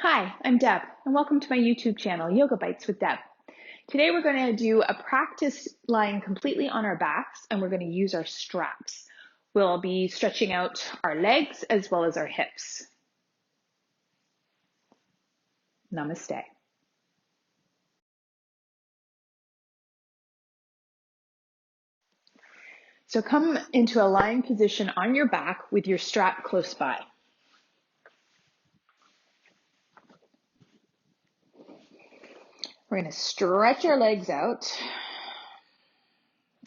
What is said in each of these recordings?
Hi, I'm Deb, and welcome to my YouTube channel, Yoga Bites with Deb. Today we're going to do a practice lying completely on our backs, and we're going to use our straps. We'll be stretching out our legs as well as our hips. Namaste. So come into a lying position on your back with your strap close by. We're going to stretch our legs out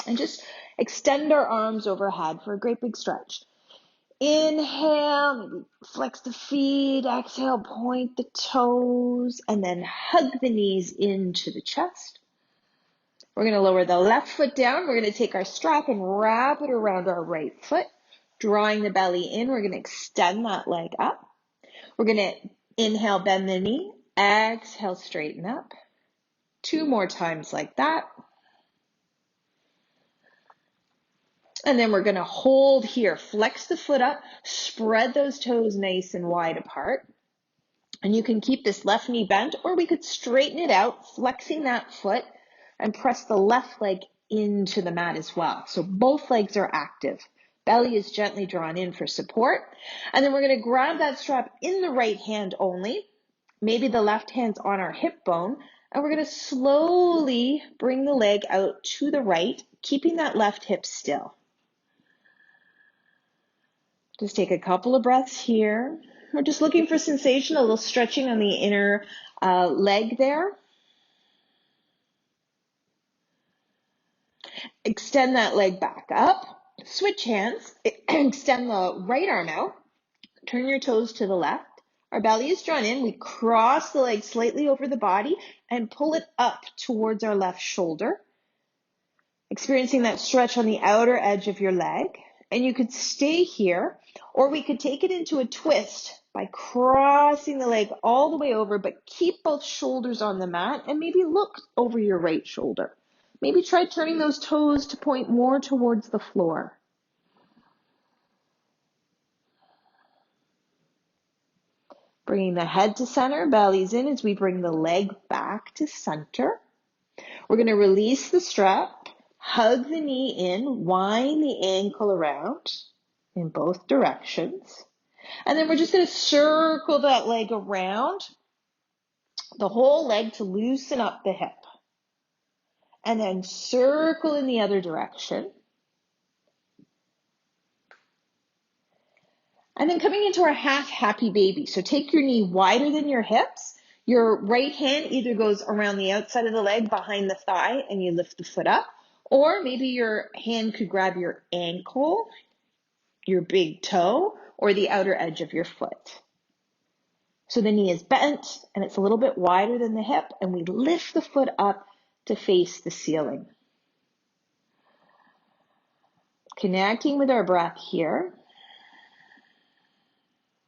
and just extend our arms overhead for a great big stretch. Inhale, maybe flex the feet, exhale, point the toes, and then hug the knees into the chest. We're going to lower the left foot down. We're going to take our strap and wrap it around our right foot, drawing the belly in. We're going to extend that leg up. We're going to inhale, bend the knee, exhale, straighten up. 2 more times like that. And then we're going to hold here, flex the foot up, spread those toes nice and wide apart. And you can keep this left knee bent, or we could straighten it out, flexing that foot and press the left leg into the mat as well. So both legs are active. Belly is gently drawn in for support. And then we're going to grab that strap in the right hand only. Maybe the left hand's on our hip bone. And we're going to slowly bring the leg out to the right, keeping that left hip still. Just take a couple of breaths here. We're just looking for sensation, a little stretching on the inner leg there. Extend that leg back up. Switch hands. Extend the right arm out. Turn your toes to the left. Our belly is drawn in. We cross the leg slightly over the body and pull it up towards our left shoulder. Experiencing that stretch on the outer edge of your leg. And you could stay here, or we could take it into a twist by crossing the leg all the way over, but keep both shoulders on the mat and maybe look over your right shoulder. Maybe try turning those toes to point more towards the floor. Bringing the head to center, belly's in as we bring the leg back to center. We're going to release the strap. Hug the knee in, wind the ankle around in both directions. And then we're just going to circle that leg around the whole leg to loosen up the hip. And then circle in the other direction. And then coming into our half happy baby. So take your knee wider than your hips. Your right hand either goes around the outside of the leg behind the thigh and you lift the foot up. Or maybe your hand could grab your ankle, your big toe, or the outer edge of your foot. So the knee is bent and it's a little bit wider than the hip, and we lift the foot up to face the ceiling. Connecting with our breath here.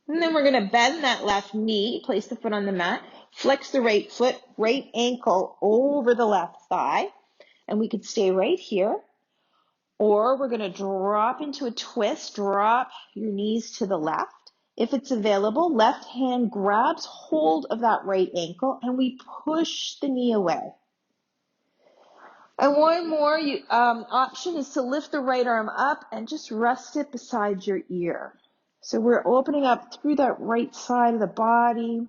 And then we're going to bend that left knee, place the foot on the mat, flex the right foot, right ankle over the left thigh. And we could stay right here, or we're going to drop into a twist, drop your knees to the left. If it's available, left hand grabs hold of that right ankle and we push the knee away. And one more option is to lift the right arm up and just rest it beside your ear. So we're opening up through that right side of the body,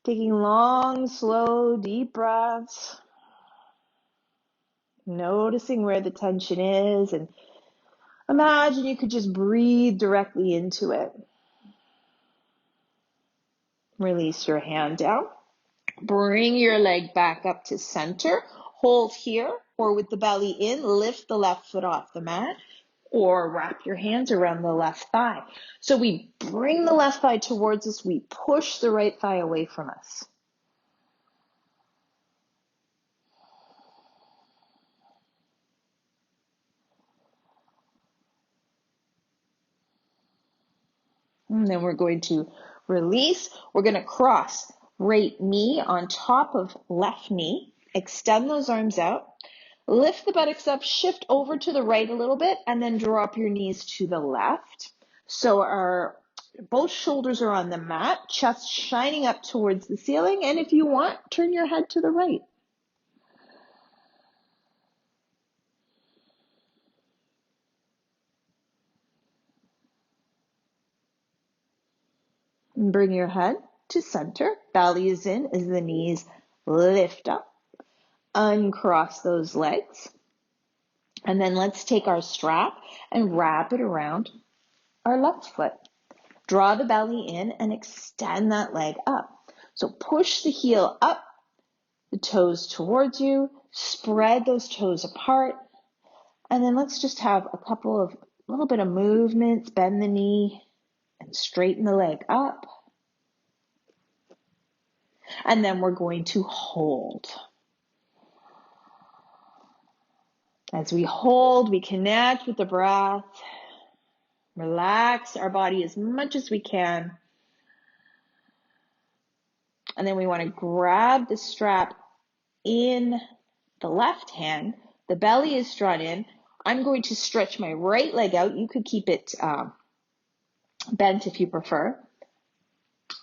taking long, slow, deep breaths. Noticing where the tension is, and imagine you could just breathe directly into it. Release your hand down. Bring your leg back up to center. Hold here, or with the belly in, lift the left foot off the mat, or wrap your hands around the left thigh. So we bring the left thigh towards us. We push the right thigh away from us. And then we're going to release. We're going to cross right knee on top of left knee. Extend those arms out. Lift the buttocks up, shift over to the right a little bit, and then drop your knees to the left. So our both shoulders are on the mat, chest shining up towards the ceiling, and if you want, turn your head to the right. And bring your head to center. Belly is in as the knees lift up. Uncross those legs. And then let's take our strap and wrap it around our left foot. Draw the belly in and extend that leg up. So push the heel up, the toes towards you, spread those toes apart, and then let's just have a little bit of movements, bend the knee and straighten the leg up. And then we're going to hold. As we hold, we connect with the breath, relax our body as much as we can. And then we want to grab the strap in the left hand. The belly is drawn in. I'm going to stretch my right leg out. You could keep it bent if you prefer.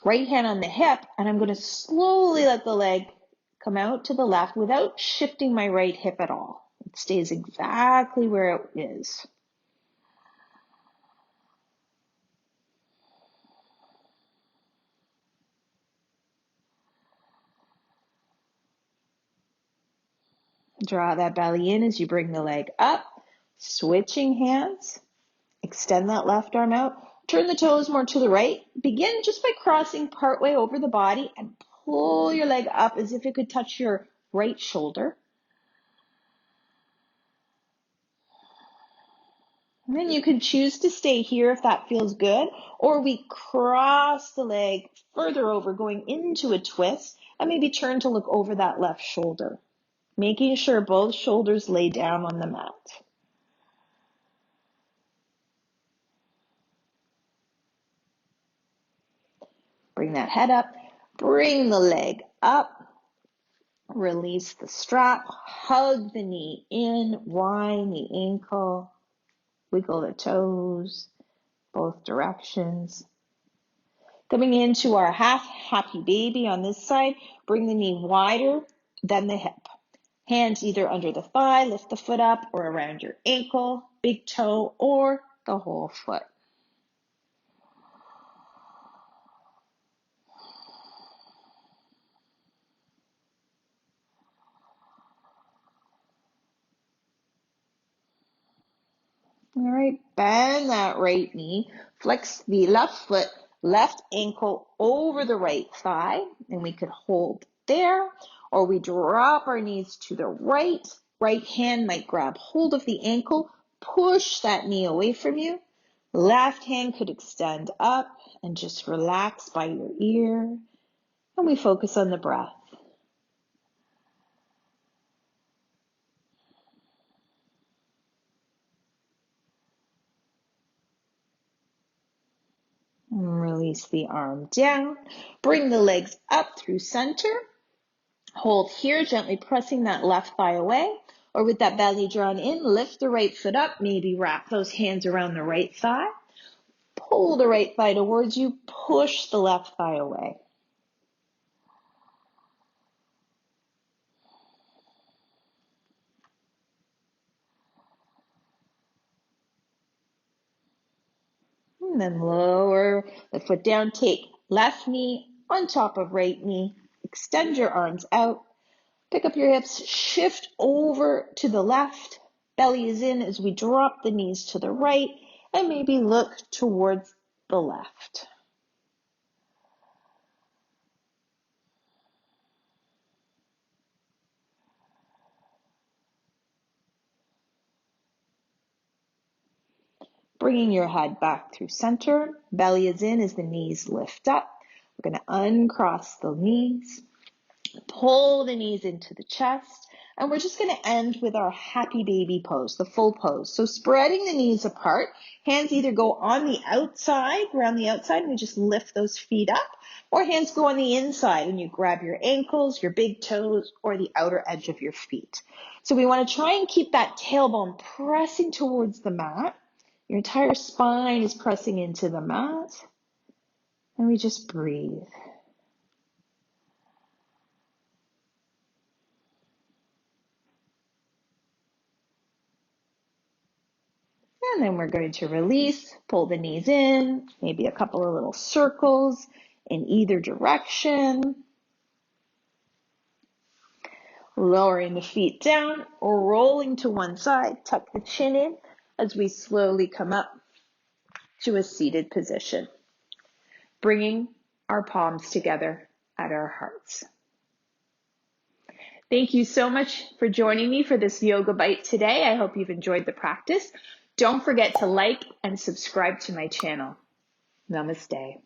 Right hand on the hip, and I'm going to slowly let the leg come out to the left without shifting my right hip at all. It stays exactly where it is. Draw that belly in as you bring the leg up, switching hands. Extend that left arm out. Turn the toes more to the right. Begin just by crossing partway over the body and pull your leg up as if it could touch your right shoulder. And then you can choose to stay here if that feels good, or we cross the leg further over, going into a twist, and maybe turn to look over that left shoulder, making sure both shoulders lay down on the mat. Bring that head up, bring the leg up, release the strap, hug the knee in, wind the ankle, wiggle the toes, both directions. Coming into our half happy baby on this side, bring the knee wider than the hip. Hands either under the thigh, lift the foot up, or around your ankle, big toe, or the whole foot. All right, bend that right knee, flex the left foot, left ankle over the right thigh, and we could hold there, or we drop our knees to the right. Right hand might grab hold of the ankle, push that knee away from you. Left hand could extend up and just relax by your ear, and we focus on the breath. And release the arm down. Bring the legs up through center. Hold here, gently pressing that left thigh away. Or with that belly drawn in, lift the right foot up. Maybe wrap those hands around the right thigh. Pull the right thigh towards you. Push the left thigh away. And then lower the foot down. Take left knee on top of right knee. Extend your arms out. Pick up your hips. Shift over to the left. Belly is in as we drop the knees to the right. And maybe look towards the left. Bringing your head back through center. Belly is in as the knees lift up. We're going to uncross the knees. Pull the knees into the chest. And we're just going to end with our happy baby pose, the full pose. So spreading the knees apart. Hands either go on the outside, around the outside, and we just lift those feet up. Or hands go on the inside and you grab your ankles, your big toes, or the outer edge of your feet. So we want to try and keep that tailbone pressing towards the mat. Your entire spine is pressing into the mat. And we just breathe. And then we're going to release, pull the knees in, maybe a couple of little circles in either direction. Lowering the feet down, rolling to one side, tuck the chin in as we slowly come up to a seated position, bringing our palms together at our hearts. Thank you so much for joining me for this yoga bite today. I hope you've enjoyed the practice. Don't forget to like and subscribe to my channel. Namaste.